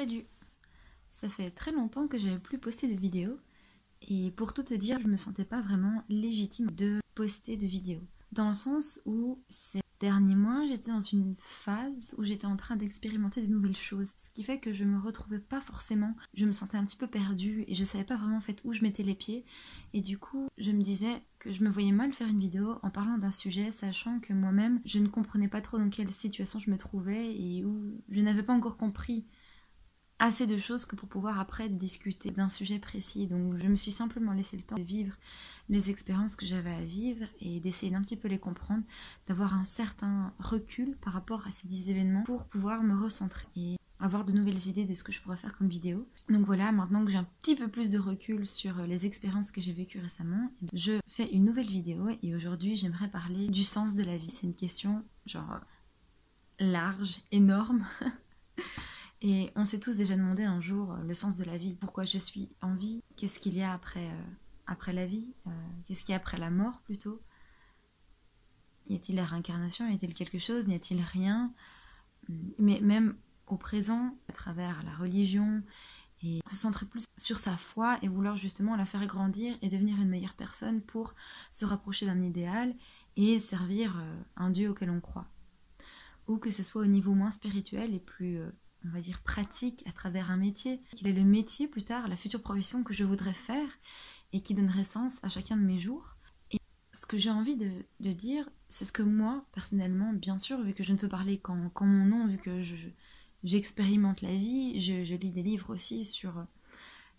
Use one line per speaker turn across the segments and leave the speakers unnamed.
Salut! Ça fait très longtemps que j'avais plus posté de vidéos et pour tout te dire, je me sentais pas vraiment légitime de poster de vidéos. Dans le sens où ces derniers mois, j'étais dans une phase où j'étais en train d'expérimenter de nouvelles choses. Ce qui fait que je me retrouvais pas forcément, je me sentais un petit peu perdue et je savais pas vraiment en fait où je mettais les pieds. Et du coup, je me disais que je me voyais mal faire une vidéo en parlant d'un sujet, sachant que moi-même, je ne comprenais pas trop dans quelle situation je me trouvais et où je n'avais pas encore compris assez de choses que pour pouvoir après discuter d'un sujet précis. Donc je me suis simplement laissé le temps de vivre les expériences que j'avais à vivre et d'essayer d'un petit peu les comprendre, d'avoir un certain recul par rapport à ces 10 événements pour pouvoir me recentrer et avoir de nouvelles idées de ce que je pourrais faire comme vidéo. Donc voilà, maintenant que j'ai un petit peu plus de recul sur les expériences que j'ai vécues récemment, je fais une nouvelle vidéo et aujourd'hui j'aimerais parler du sens de la vie. C'est une question genre large, énorme. Et on s'est tous déjà demandé un jour le sens de la vie, pourquoi je suis en vie, qu'est-ce qu'il y a après la vie, qu'est-ce qu'il y a après la mort plutôt. Y a-t-il la réincarnation, y a-t-il quelque chose, n'y a-t-il rien. Mais même au présent, à travers la religion, et se centrer plus sur sa foi et vouloir justement la faire grandir et devenir une meilleure personne pour se rapprocher d'un idéal et servir un Dieu auquel on croit. Ou que ce soit au niveau moins spirituel et plus on va dire pratique à travers un métier. Quel est le métier plus tard, la future profession que je voudrais faire et qui donnerait sens à chacun de mes jours. Et ce que j'ai envie de dire, c'est ce que moi, personnellement, bien sûr, vu que je ne peux parler qu'en mon nom, vu que j'expérimente la vie, je lis des livres aussi sur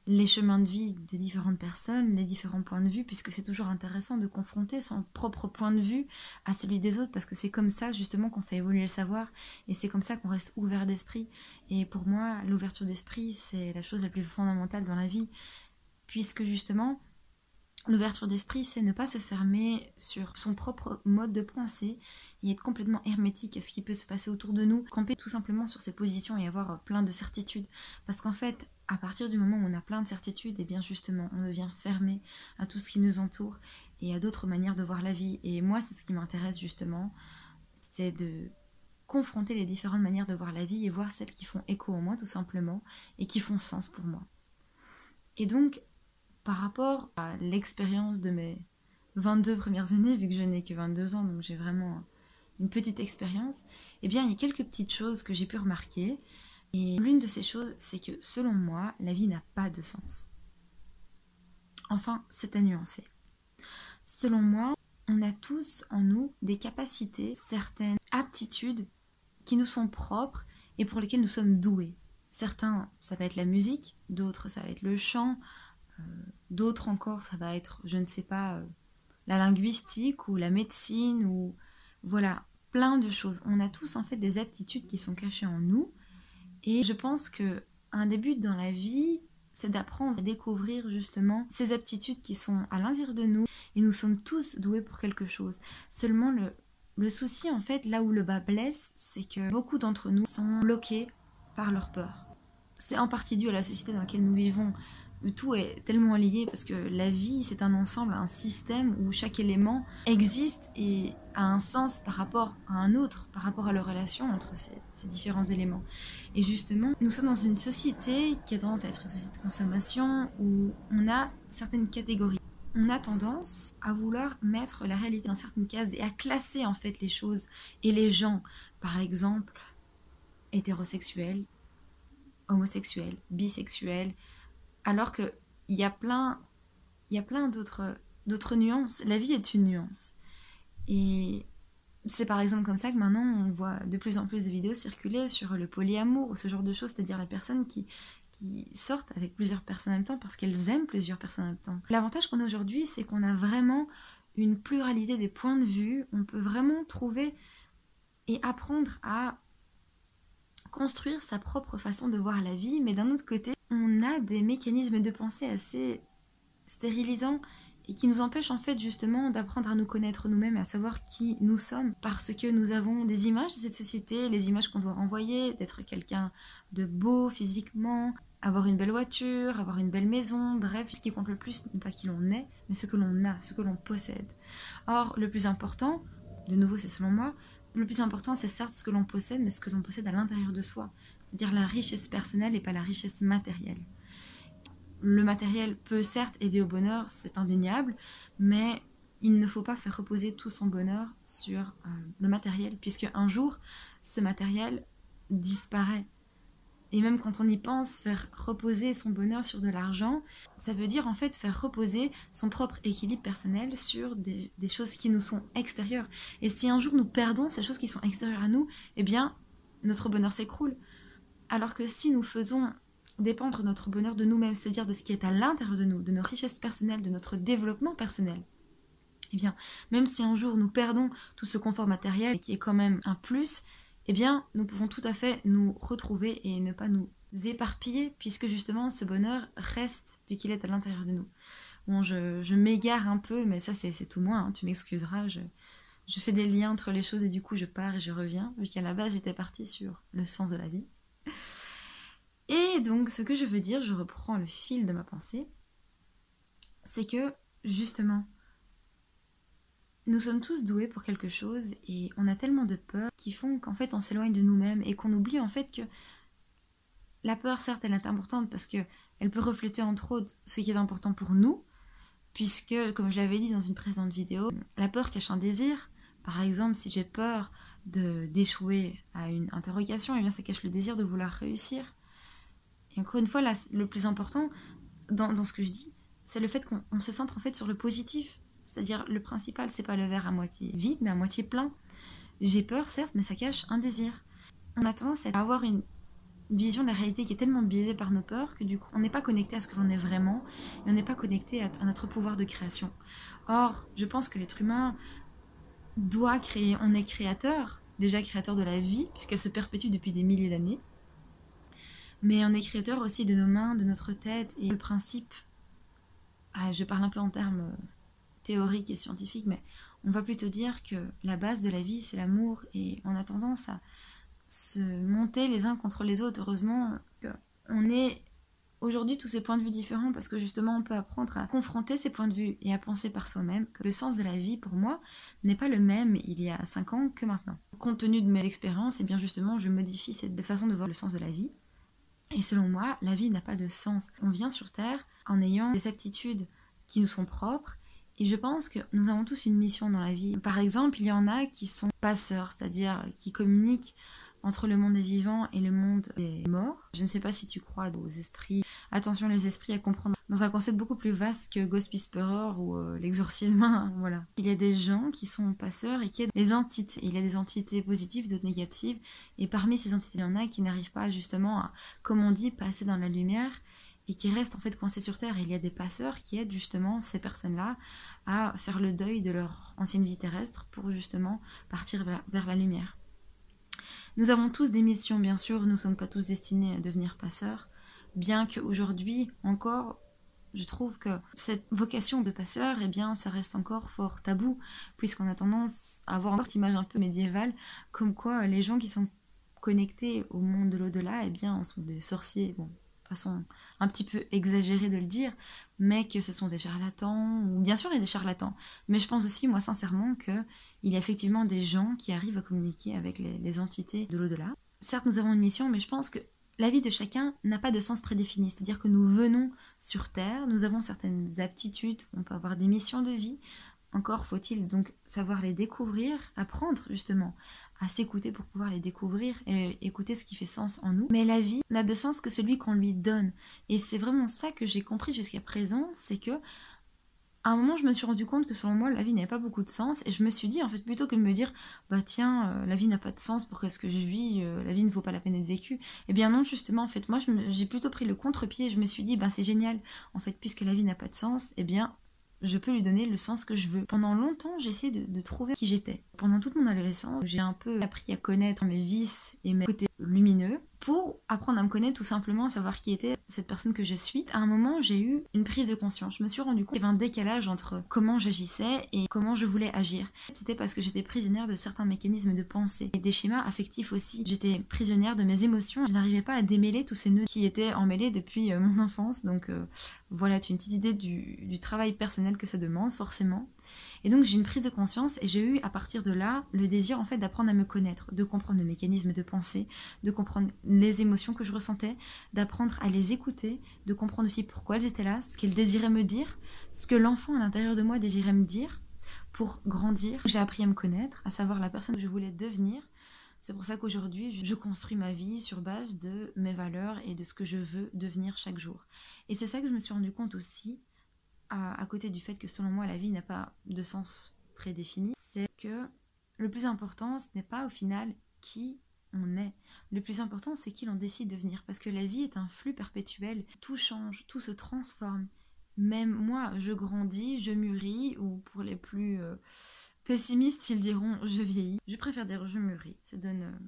les chemins de vie de différentes personnes, les différents points de vue, puisque c'est toujours intéressant de confronter son propre point de vue à celui des autres, parce que c'est comme ça justement qu'on fait évoluer le savoir, et c'est comme ça qu'on reste ouvert d'esprit. Et pour moi, l'ouverture d'esprit, c'est la chose la plus fondamentale dans la vie, puisque justement, l'ouverture d'esprit, c'est ne pas se fermer sur son propre mode de pensée et être complètement hermétique à ce qui peut se passer autour de nous, camper tout simplement sur ses positions et avoir plein de certitudes. Parce qu'en fait, à partir du moment où on a plein de certitudes, et bien justement, on devient fermé à tout ce qui nous entoure et à d'autres manières de voir la vie. Et moi, c'est ce qui m'intéresse justement, c'est de confronter les différentes manières de voir la vie et voir celles qui font écho en moi tout simplement et qui font sens pour moi. Et donc, par rapport à l'expérience de mes 22 premières années, vu que je n'ai que 22 ans, donc j'ai vraiment une petite expérience, eh bien il y a quelques petites choses que j'ai pu remarquer. Et l'une de ces choses, c'est que selon moi, la vie n'a pas de sens. Enfin, c'est à nuancer. Selon moi, on a tous en nous des capacités, certaines aptitudes qui nous sont propres et pour lesquelles nous sommes doués. Certains, ça va être la musique, d'autres, ça va être le chant, d'autres encore, ça va être, je ne sais pas, la linguistique ou la médecine ou voilà, plein de choses. On a tous en fait des aptitudes qui sont cachées en nous et je pense que un des buts dans la vie, c'est d'apprendre à découvrir justement ces aptitudes qui sont à l'intérieur de nous et nous sommes tous doués pour quelque chose. Seulement le souci en fait, là où le bas blesse, c'est que beaucoup d'entre nous sont bloqués par leur peur. C'est en partie dû à la société dans laquelle nous vivons. Le tout est tellement lié parce que la vie, c'est un ensemble, un système où chaque élément existe et a un sens par rapport à un autre, par rapport à la relation entre ces différents éléments. Et justement, nous sommes dans une société qui a tendance à être une société de consommation où on a certaines catégories. On a tendance à vouloir mettre la réalité dans certaines cases et à classer en fait les choses et les gens. Par exemple, hétérosexuels, homosexuels, bisexuels, alors qu'il y a plein d'autres nuances. La vie est une nuance. Et c'est par exemple comme ça que maintenant on voit de plus en plus de vidéos circuler sur le polyamour ou ce genre de choses, c'est-à-dire les personnes qui sortent avec plusieurs personnes en même temps parce qu'elles aiment plusieurs personnes en même temps. L'avantage qu'on a aujourd'hui, c'est qu'on a vraiment une pluralité des points de vue. On peut vraiment trouver et apprendre à construire sa propre façon de voir la vie, mais d'un autre côté, on a des mécanismes de pensée assez stérilisants et qui nous empêchent en fait justement d'apprendre à nous connaître nous-mêmes et à savoir qui nous sommes parce que nous avons des images de cette société, les images qu'on doit renvoyer, d'être quelqu'un de beau physiquement, avoir une belle voiture, avoir une belle maison, bref, ce qui compte le plus n'est pas qui l'on est, mais ce que l'on a, ce que l'on possède. Or, le plus important, de nouveau c'est selon moi, le plus important c'est certes ce que l'on possède, mais ce que l'on possède à l'intérieur de soi. c'est-à-dire la richesse personnelle et pas la richesse matérielle. Le matériel peut certes aider au bonheur, c'est indéniable, mais il ne faut pas faire reposer tout son bonheur sur le matériel, puisque un jour, ce matériel disparaît. Et même quand on y pense, faire reposer son bonheur sur de l'argent, ça veut dire en fait faire reposer son propre équilibre personnel sur des choses qui nous sont extérieures. Et si un jour nous perdons ces choses qui sont extérieures à nous, eh bien, notre bonheur s'écroule. Alors que si nous faisons dépendre notre bonheur de nous-mêmes, c'est-à-dire de ce qui est à l'intérieur de nous, de nos richesses personnelles, de notre développement personnel, eh bien, même si un jour nous perdons tout ce confort matériel qui est quand même un plus, eh bien, nous pouvons tout à fait nous retrouver et ne pas nous éparpiller, puisque justement, ce bonheur reste, vu qu'il est à l'intérieur de nous. Bon, je m'égare un peu, mais ça, c'est tout moi, hein, tu m'excuseras, je fais des liens entre les choses et du coup, je pars et je reviens, vu qu'à la base, j'étais partie sur le sens de la vie. Et donc, ce que je veux dire, je reprends le fil de ma pensée, c'est que, justement, nous sommes tous doués pour quelque chose et on a tellement de peurs qui font qu'en fait on s'éloigne de nous-mêmes et qu'on oublie en fait que la peur, certes, elle est importante parce qu'elle peut refléter entre autres ce qui est important pour nous, puisque, comme je l'avais dit dans une précédente vidéo, la peur cache un désir. Par exemple, si j'ai peur d'échouer à une interrogation, eh bien ça cache le désir de vouloir réussir. Et encore une fois, là, le plus important dans ce que je dis, c'est le fait qu'on se centre en fait sur le positif. C'est-à-dire, le principal, c'est pas le verre à moitié vide, mais à moitié plein. J'ai peur, certes, mais ça cache un désir. On a tendance à avoir une vision de la réalité qui est tellement biaisée par nos peurs que du coup, on n'est pas connecté à ce que l'on est vraiment et on n'est pas connecté à notre pouvoir de création. Or, je pense que l'être humain doit créer. On est créateur, déjà créateur de la vie, puisqu'elle se perpétue depuis des milliers d'années. Mais on est créateur aussi de nos mains, de notre tête. Et le principe, je parle un peu en termes théorique et scientifique, mais on va plutôt dire que la base de la vie, c'est l'amour, et on a tendance à se monter les uns contre les autres. Heureusement qu'on est aujourd'hui tous ces points de vue différents, parce que justement on peut apprendre à confronter ces points de vue et à penser par soi-même que le sens de la vie, pour moi, n'est pas le même il y a 5 ans que maintenant. Compte tenu de mes expériences, et bien justement je modifie cette façon de voir le sens de la vie. Et selon moi, la vie n'a pas de sens. On vient sur Terre en ayant des aptitudes qui nous sont propres. Et je pense que nous avons tous une mission dans la vie. Par exemple, il y en a qui sont passeurs, c'est-à-dire qui communiquent entre le monde des vivants et le monde des morts. Je ne sais pas si tu crois aux esprits. Attention, les esprits à comprendre dans un concept beaucoup plus vaste que Ghost Whisperer ou l'exorcisme. Voilà. Il y a des gens qui sont passeurs et qui ont des entités. Il y a des entités positives, d'autres négatives. Et parmi ces entités, il y en a qui n'arrivent pas justement à, comme on dit, passer dans la lumière, et qui restent en fait coincés sur Terre. Et il y a des passeurs qui aident justement ces personnes-là à faire le deuil de leur ancienne vie terrestre pour justement partir vers la lumière. Nous avons tous des missions, bien sûr, nous ne sommes pas tous destinés à devenir passeurs, bien qu'aujourd'hui encore, je trouve que cette vocation de passeur, eh bien, ça reste encore fort tabou, puisqu'on a tendance à avoir encore cette image un peu médiévale, comme quoi les gens qui sont connectés au monde de l'au-delà, eh bien, sont des sorciers, bon, façon un petit peu exagérée de le dire, mais que ce sont des charlatans, ou bien sûr il y a des charlatans, mais je pense aussi, moi sincèrement, qu'il y a effectivement des gens qui arrivent à communiquer avec les entités de l'au-delà. Certes, nous avons une mission, mais je pense que la vie de chacun n'a pas de sens prédéfini, c'est-à-dire que nous venons sur Terre, nous avons certaines aptitudes, on peut avoir des missions de vie, encore faut-il donc savoir les découvrir, apprendre justement à s'écouter pour pouvoir les découvrir et écouter ce qui fait sens en nous. Mais la vie n'a de sens que celui qu'on lui donne. Et c'est vraiment ça que j'ai compris jusqu'à présent, c'est que à un moment je me suis rendu compte que selon moi la vie n'avait pas beaucoup de sens et je me suis dit en fait plutôt que de me dire bah tiens la vie n'a pas de sens, pourquoi est-ce que je vis, la vie ne vaut pas la peine d'être vécue, et bien non justement en fait moi j'ai plutôt pris le contre-pied et je me suis dit bah c'est génial en fait puisque la vie n'a pas de sens, et bien je peux lui donner le sens que je veux. Pendant longtemps, j'ai essayé de trouver qui j'étais. Pendant toute mon adolescence, j'ai un peu appris à connaître mes vices et mes côtés lumineux pour apprendre à me connaître tout simplement, savoir qui était cette personne que je suis. À un moment, j'ai eu une prise de conscience. Je me suis rendu compte qu'il y avait un décalage entre comment j'agissais et comment je voulais agir. C'était parce que j'étais prisonnière de certains mécanismes de pensée et des schémas affectifs aussi. J'étais prisonnière de mes émotions. Je n'arrivais pas à démêler tous ces nœuds qui étaient emmêlés depuis mon enfance. Donc voilà, tu as une petite idée du travail personnel que ça demande, forcément. Et donc j'ai eu une prise de conscience et j'ai eu à partir de là le désir en fait d'apprendre à me connaître, de comprendre le mécanisme de pensée, de comprendre les émotions que je ressentais, d'apprendre à les écouter, de comprendre aussi pourquoi elles étaient là, ce qu'elles désiraient me dire, ce que l'enfant à l'intérieur de moi désirait me dire pour grandir. J'ai appris à me connaître, à savoir la personne que je voulais devenir. C'est pour ça qu'aujourd'hui, je construis ma vie sur base de mes valeurs et de ce que je veux devenir chaque jour. Et c'est ça que je me suis rendu compte aussi, à côté du fait que selon moi, la vie n'a pas de sens prédéfini, c'est que le plus important, ce n'est pas au final qui on est. Le plus important, c'est qui l'on décide de devenir. Parce que la vie est un flux perpétuel. Tout change, tout se transforme. Même moi, je grandis, je mûris, ou pour les plus pessimistes, ils diront je vieillis. Je préfère dire je mûris. Ça donne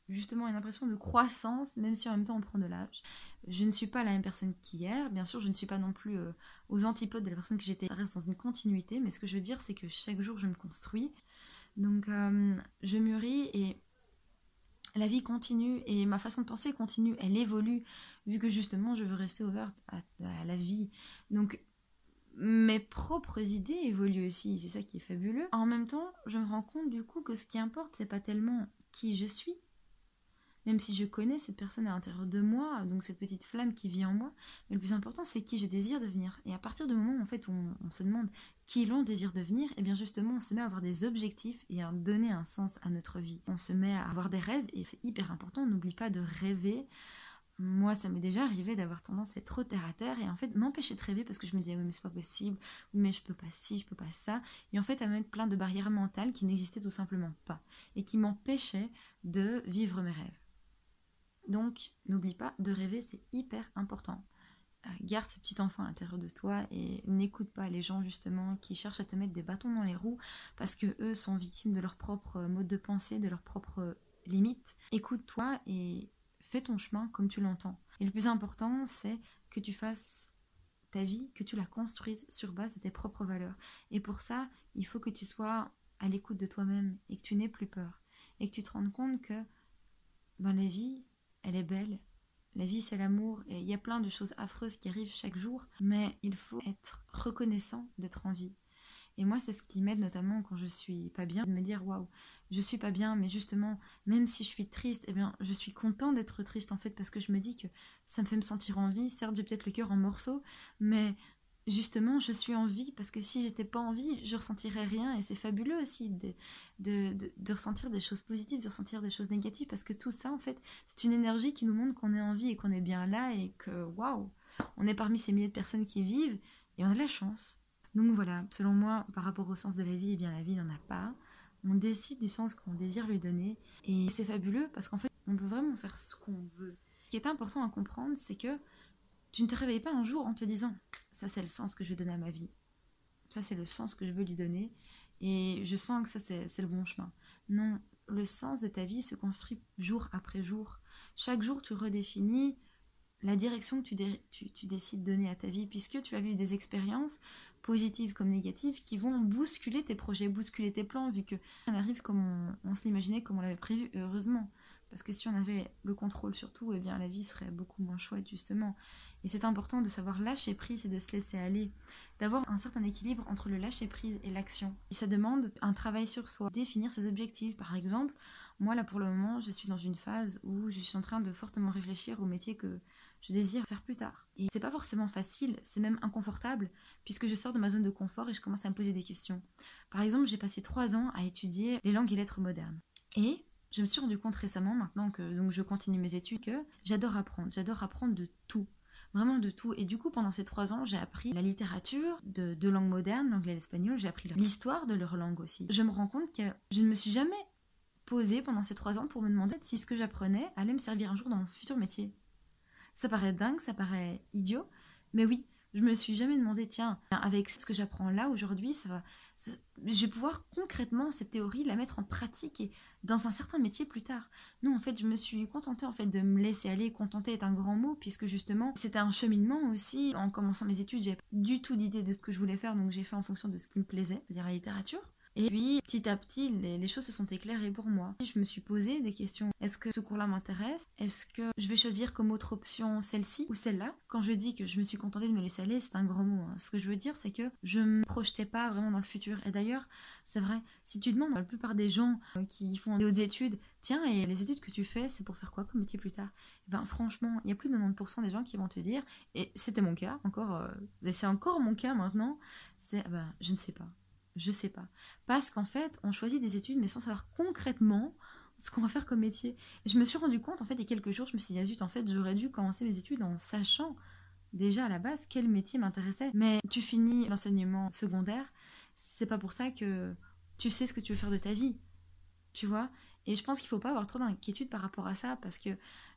justement une impression de croissance, même si en même temps on prend de l'âge. Je ne suis pas la même personne qu'hier, bien sûr je ne suis pas non plus aux antipodes de la personne que j'étais, ça reste dans une continuité, mais ce que je veux dire c'est que chaque jour je me construis, donc je mûris et la vie continue et ma façon de penser continue, elle évolue, vu que justement je veux rester ouverte à la vie, donc mes propres idées évoluent aussi, c'est ça qui est fabuleux. En même temps, je me rends compte du coup que ce qui importe c'est pas tellement qui je suis, même si je connais cette personne à l'intérieur de moi, donc cette petite flamme qui vit en moi, mais le plus important c'est qui je désire devenir. Et à partir du moment où en fait on se demande qui l'on désire devenir, et bien justement on se met à avoir des objectifs et à donner un sens à notre vie. On se met à avoir des rêves et c'est hyper important, on n'oublie pas de rêver. Moi ça m'est déjà arrivé d'avoir tendance à être trop terre à terre et en fait m'empêcher de rêver parce que je me disais oui mais c'est pas possible, oui mais je peux pas ci, je peux pas ça, et en fait à mettre plein de barrières mentales qui n'existaient tout simplement pas et qui m'empêchaient de vivre mes rêves. Donc, n'oublie pas de rêver, c'est hyper important. Garde ces petits enfants à l'intérieur de toi et n'écoute pas les gens justement qui cherchent à te mettre des bâtons dans les roues parce que eux sont victimes de leur propre mode de pensée, de leurs propres limites. Écoute-toi et fais ton chemin comme tu l'entends. Et le plus important, c'est que tu fasses ta vie, que tu la construises sur base de tes propres valeurs. Et pour ça, il faut que tu sois à l'écoute de toi-même et que tu n'aies plus peur. Et que tu te rendes compte que dans la vie, elle est belle. La vie, c'est l'amour. Et il y a plein de choses affreuses qui arrivent chaque jour. Mais il faut être reconnaissant d'être en vie. Et moi, c'est ce qui m'aide notamment quand je suis pas bien. De me dire, waouh, je suis pas bien. Mais justement, même si je suis triste, eh bien, je suis content d'être triste en fait. Parce que je me dis que ça me fait me sentir en vie. Certes, j'ai peut-être le cœur en morceaux. Mais justement, je suis en vie. Parce que si j'étais pas en vie, je ressentirais rien. Et c'est fabuleux aussi de ressentir des choses positives, de ressentir des choses négatives. Parce que tout ça, en fait, c'est une énergie qui nous montre qu'on est en vie et qu'on est bien là. Et que, waouh, on est parmi ces milliers de personnes qui vivent. Et on a de la chance. Donc voilà, selon moi, par rapport au sens de la vie, eh bien la vie n'en a pas. On décide du sens qu'on désire lui donner. Et c'est fabuleux parce qu'en fait, on peut vraiment faire ce qu'on veut. Ce qui est important à comprendre, c'est que tu ne te réveilles pas un jour en te disant « ça c'est le sens que je vais donner à ma vie. Ça c'est le sens que je veux lui donner. Et je sens que ça c'est le bon chemin. » Non, le sens de ta vie se construit jour après jour. Chaque jour, tu redéfinis la direction que tu décides de donner à ta vie, puisque tu as vu des expériences positives comme négatives qui vont bousculer tes projets, bousculer tes plans, vu que ça arrive comme on se l'imaginait, comme on l'avait prévu, heureusement. Parce que si on avait le contrôle sur tout, eh bien la vie serait beaucoup moins chouette, justement. Et c'est important de savoir lâcher prise et de se laisser aller, d'avoir un certain équilibre entre le lâcher prise et l'action. Et ça demande un travail sur soi, définir ses objectifs. Par exemple, moi là pour le moment, je suis dans une phase où je suis en train de fortement réfléchir au métier que je désire faire plus tard. Et c'est pas forcément facile, c'est même inconfortable, puisque je sors de ma zone de confort et je commence à me poser des questions. Par exemple, j'ai passé 3 ans à étudier les langues et lettres modernes. Et je me suis rendu compte récemment, maintenant que donc je continue mes études, que j'adore apprendre de tout. Vraiment de tout. Et du coup, pendant ces 3 ans, j'ai appris la littérature de langue moderne, l'anglais et l'espagnol, j'ai appris l'histoire de leur langue aussi. Je me rends compte que je ne me suis jamais posée pendant ces 3 ans pour me demander si ce que j'apprenais allait me servir un jour dans mon futur métier. Ça paraît dingue, ça paraît idiot, mais oui, je me suis jamais demandé, tiens, avec ce que j'apprends là aujourd'hui, je vais pouvoir concrètement cette théorie la mettre en pratique et dans un certain métier plus tard. Non, en fait, je me suis contentée en fait de me laisser aller. Contenter est un grand mot puisque justement c'était un cheminement aussi. En commençant mes études, j'avais pas du tout d'idée de ce que je voulais faire, donc j'ai fait en fonction de ce qui me plaisait, c'est-à-dire la littérature. Et puis, petit à petit, les choses se sont éclairées pour moi. Je me suis posé des questions. Est-ce que ce cours-là m'intéresse? Est-ce que je vais choisir comme autre option celle-ci ou celle-là? Quand je dis que je me suis contentée de me laisser aller, c'est un gros mot, hein. Ce que je veux dire, c'est que je ne me projetais pas vraiment dans le futur. Et d'ailleurs, c'est vrai, si tu demandes à la plupart des gens qui font des hautes études, tiens, et les études que tu fais, c'est pour faire quoi comme métier plus tard? Ben franchement, il y a plus de 90% des gens qui vont te dire, et c'était mon cas, encore, mais c'est encore mon cas maintenant, c'est, ben, je ne sais pas. Je sais pas. Parce qu'en fait, on choisit des études, mais sans savoir concrètement ce qu'on va faire comme métier. Et je me suis rendu compte, en fait, il y a quelques jours, je me suis dit, ah zut, en fait, j'aurais dû commencer mes études en sachant déjà à la base quel métier m'intéressait. Mais tu finis l'enseignement secondaire, c'est pas pour ça que tu sais ce que tu veux faire de ta vie, tu vois. Et je pense qu'il faut pas avoir trop d'inquiétude par rapport à ça, parce que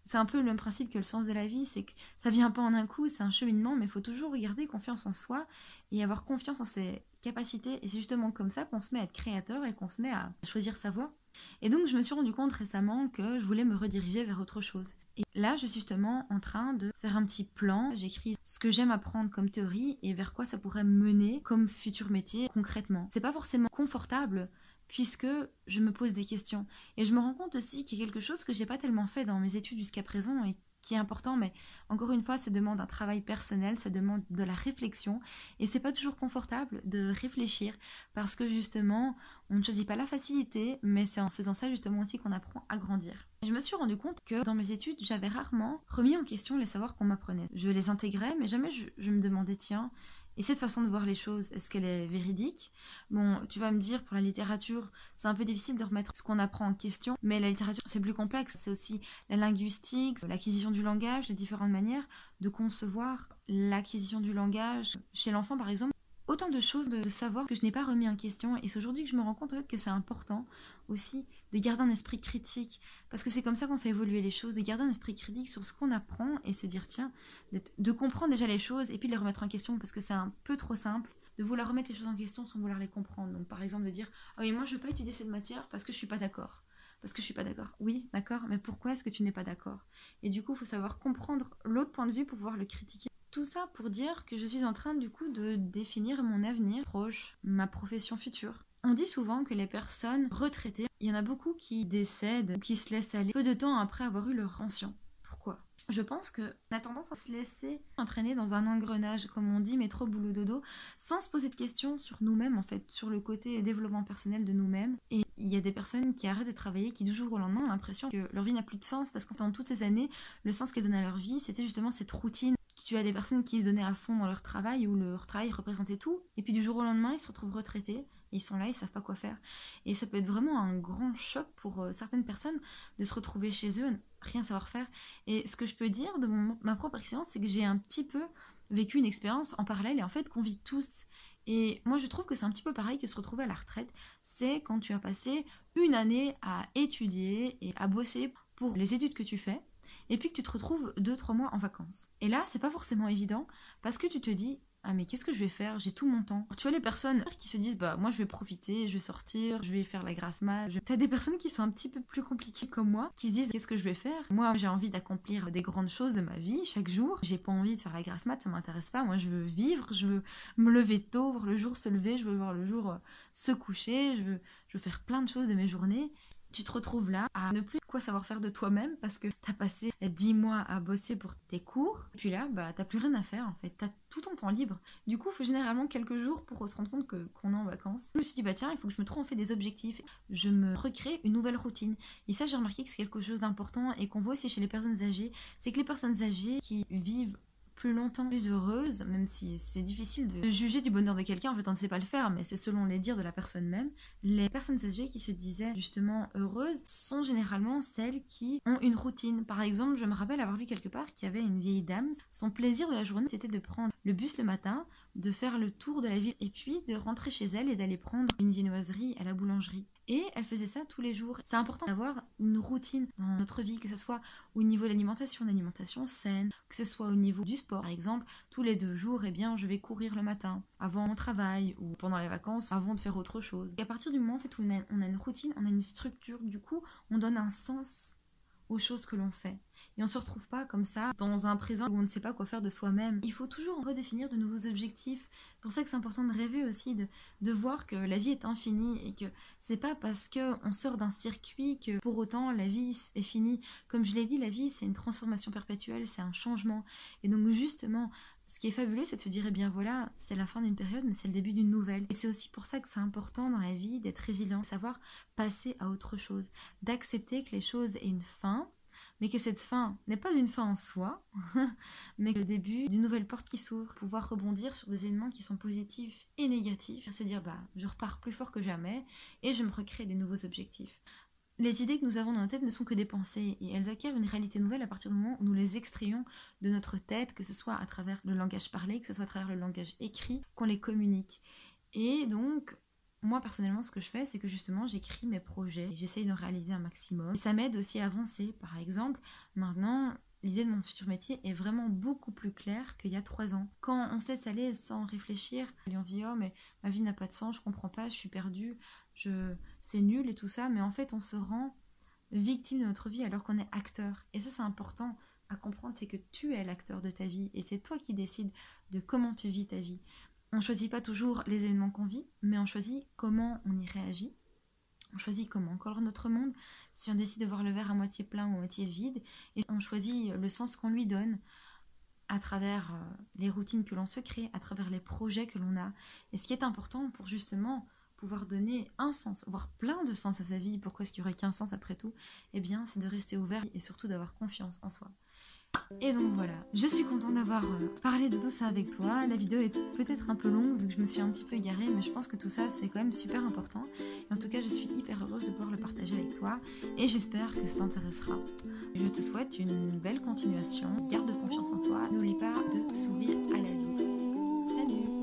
c'est un peu le même principe que le sens de la vie, c'est que ça vient pas en un coup, c'est un cheminement, mais il faut toujours garder confiance en soi et avoir confiance en ses capacités. Et c'est justement comme ça qu'on se met à être créateur et qu'on se met à choisir sa voie. Et donc je me suis rendu compte récemment que je voulais me rediriger vers autre chose. Et là, je suis justement en train de faire un petit plan. J'écris ce que j'aime apprendre comme théorie et vers quoi ça pourrait me mener comme futur métier concrètement. C'est pas forcément confortable puisque je me pose des questions. Et je me rends compte aussi qu'il y a quelque chose que j'ai pas tellement fait dans mes études jusqu'à présent et qui est important, mais encore une fois, ça demande un travail personnel, ça demande de la réflexion, et c'est pas toujours confortable de réfléchir, parce que justement, on ne choisit pas la facilité, mais c'est en faisant ça justement aussi qu'on apprend à grandir. Et je me suis rendu compte que dans mes études, j'avais rarement remis en question les savoirs qu'on m'apprenait. Je les intégrais, mais jamais je me demandais, tiens, et cette façon de voir les choses, est-ce qu'elle est véridique? Bon, tu vas me dire, pour la littérature, c'est un peu difficile de remettre ce qu'on apprend en question, mais la littérature, c'est plus complexe. C'est aussi la linguistique, l'acquisition du langage, les différentes manières de concevoir l'acquisition du langage. Chez l'enfant, par exemple, autant de choses de savoir que je n'ai pas remis en question. Et c'est aujourd'hui que je me rends compte en fait, que c'est important aussi de garder un esprit critique. Parce que c'est comme ça qu'on fait évoluer les choses, de garder un esprit critique sur ce qu'on apprend et se dire, tiens, de comprendre déjà les choses et puis de les remettre en question, parce que c'est un peu trop simple de vouloir remettre les choses en question sans vouloir les comprendre. Donc par exemple de dire, ah oui, moi je veux pas étudier cette matière parce que je suis pas d'accord. Parce que je suis pas d'accord. Oui, d'accord, mais pourquoi est-ce que tu n'es pas d'accord? Et du coup, il faut savoir comprendre l'autre point de vue pour pouvoir le critiquer. Tout ça pour dire que je suis en train du coup de définir mon avenir proche, ma profession future. On dit souvent que les personnes retraitées, il y en a beaucoup qui décèdent ou qui se laissent aller peu de temps après avoir eu leur pension. Pourquoi? Je pense qu'on a tendance à se laisser entraîner dans un engrenage, comme on dit, métro, boulot, dodo, sans se poser de questions sur nous-mêmes, en fait, sur le côté développement personnel de nous-mêmes. Et il y a des personnes qui arrêtent de travailler, qui du jour au lendemain ont l'impression que leur vie n'a plus de sens, parce que pendant toutes ces années, le sens qu'elles donnaient à leur vie, c'était justement cette routine. Tu as des personnes qui se donnaient à fond dans leur travail, où leur travail représentait tout, et puis du jour au lendemain, ils se retrouvent retraités, et ils sont là, ils savent pas quoi faire. Et ça peut être vraiment un grand choc pour certaines personnes de se retrouver chez eux, rien savoir faire. Et ce que je peux dire de ma propre expérience, c'est que j'ai un petit peu vécu une expérience en parallèle et en fait qu'on vit tous. Et moi je trouve que c'est un petit peu pareil que se retrouver à la retraite. C'est quand tu as passé une année à étudier et à bosser pour les études que tu fais, et puis que tu te retrouves 2-3 mois en vacances. Et là, c'est pas forcément évident parce que tu te dis, ah mais qu'est-ce que je vais faire? J'ai tout mon temps. Tu vois les personnes qui se disent, bah moi je vais profiter, je vais sortir, je vais faire la grasse mat. T'as des personnes qui sont un petit peu plus compliquées comme moi, qui se disent, qu'est-ce que je vais faire? Moi j'ai envie d'accomplir des grandes choses de ma vie chaque jour. J'ai pas envie de faire la grasse mat, ça m'intéresse pas. Moi je veux vivre, je veux me lever tôt, voir le jour se lever, je veux voir le jour se coucher, je veux faire plein de choses de mes journées. Tu te retrouves là à ne plus quoi savoir faire de toi-même parce que t'as passé 10 mois à bosser pour tes cours, et puis là, bah t'as plus rien à faire en fait, t'as tout ton temps libre. Du coup, il faut généralement quelques jours pour se rendre compte qu'on est en vacances. Je me suis dit, bah tiens, il faut que je me trouve en fait des objectifs. Je me recrée une nouvelle routine. Et ça, j'ai remarqué que c'est quelque chose d'important et qu'on voit aussi chez les personnes âgées, c'est que les personnes âgées qui vivent plus longtemps, plus heureuse, même si c'est difficile de juger du bonheur de quelqu'un, en fait on ne sait pas le faire, mais c'est selon les dires de la personne même. Les personnes âgées qui se disaient justement heureuses sont généralement celles qui ont une routine. Par exemple, je me rappelle avoir lu quelque part qu'il y avait une vieille dame, son plaisir de la journée c'était de prendre le bus le matin, de faire le tour de la ville et puis de rentrer chez elle et d'aller prendre une viennoiserie à la boulangerie. Et elle faisait ça tous les jours. C'est important d'avoir une routine dans notre vie, que ce soit au niveau de l'alimentation saine, que ce soit au niveau du sport. Par exemple, tous les 2 jours, eh bien, je vais courir le matin, avant mon travail ou pendant les vacances, avant de faire autre chose. Et à partir du moment en fait, où on a une routine, on a une structure, du coup, on donne un sens aux choses que l'on fait. Et on ne se retrouve pas comme ça dans un présent où on ne sait pas quoi faire de soi-même. Il faut toujours redéfinir de nouveaux objectifs. C'est pour ça que c'est important de rêver aussi, de voir que la vie est infinie et que c'est pas parce qu'on sort d'un circuit que pour autant la vie est finie. Comme je l'ai dit, la vie c'est une transformation perpétuelle, c'est un changement. Et donc justement, ce qui est fabuleux, c'est de se dire, eh bien voilà, c'est la fin d'une période, mais c'est le début d'une nouvelle. Et c'est aussi pour ça que c'est important dans la vie d'être résilient, de savoir passer à autre chose, d'accepter que les choses aient une fin, mais que cette fin n'est pas une fin en soi, mais le début d'une nouvelle porte qui s'ouvre, pouvoir rebondir sur des éléments qui sont positifs et négatifs, se dire, bah, je repars plus fort que jamais, et je me recrée des nouveaux objectifs. Les idées que nous avons dans notre tête ne sont que des pensées et elles acquièrent une réalité nouvelle à partir du moment où nous les extrayons de notre tête, que ce soit à travers le langage parlé, que ce soit à travers le langage écrit, qu'on les communique. Et donc, moi personnellement, ce que je fais, c'est que justement, j'écris mes projets et j'essaye d'en réaliser un maximum. Et ça m'aide aussi à avancer. Par exemple, maintenant, l'idée de mon futur métier est vraiment beaucoup plus claire qu'il y a 3 ans. Quand on se laisse aller sans réfléchir, et on se dit « Oh, mais ma vie n'a pas de sens, je comprends pas, je suis perdue, c'est nul et tout ça », mais en fait, on se rend victime de notre vie alors qu'on est acteur. Et ça, c'est important à comprendre, c'est que tu es l'acteur de ta vie et c'est toi qui décides de comment tu vis ta vie. On ne choisit pas toujours les événements qu'on vit, mais on choisit comment on y réagit. On choisit comment on colore notre monde, si on décide de voir le verre à moitié plein ou à moitié vide, et on choisit le sens qu'on lui donne à travers les routines que l'on se crée, à travers les projets que l'on a. Et ce qui est important pour justement pouvoir donner un sens, voire plein de sens à sa vie, pourquoi est-ce qu'il n'y aurait qu'un sens après tout, eh bien c'est de rester ouvert et surtout d'avoir confiance en soi. Et donc voilà, je suis contente d'avoir parlé de tout ça avec toi. La vidéo est peut-être un peu longue vu que je me suis un petit peu égarée, mais je pense que tout ça c'est quand même super important. Et en tout cas, je suis hyper heureuse de pouvoir le partager avec toi et j'espère que ça t'intéressera. Je te souhaite une belle continuation, garde confiance en toi, n'oublie pas de sourire à la vie. Salut!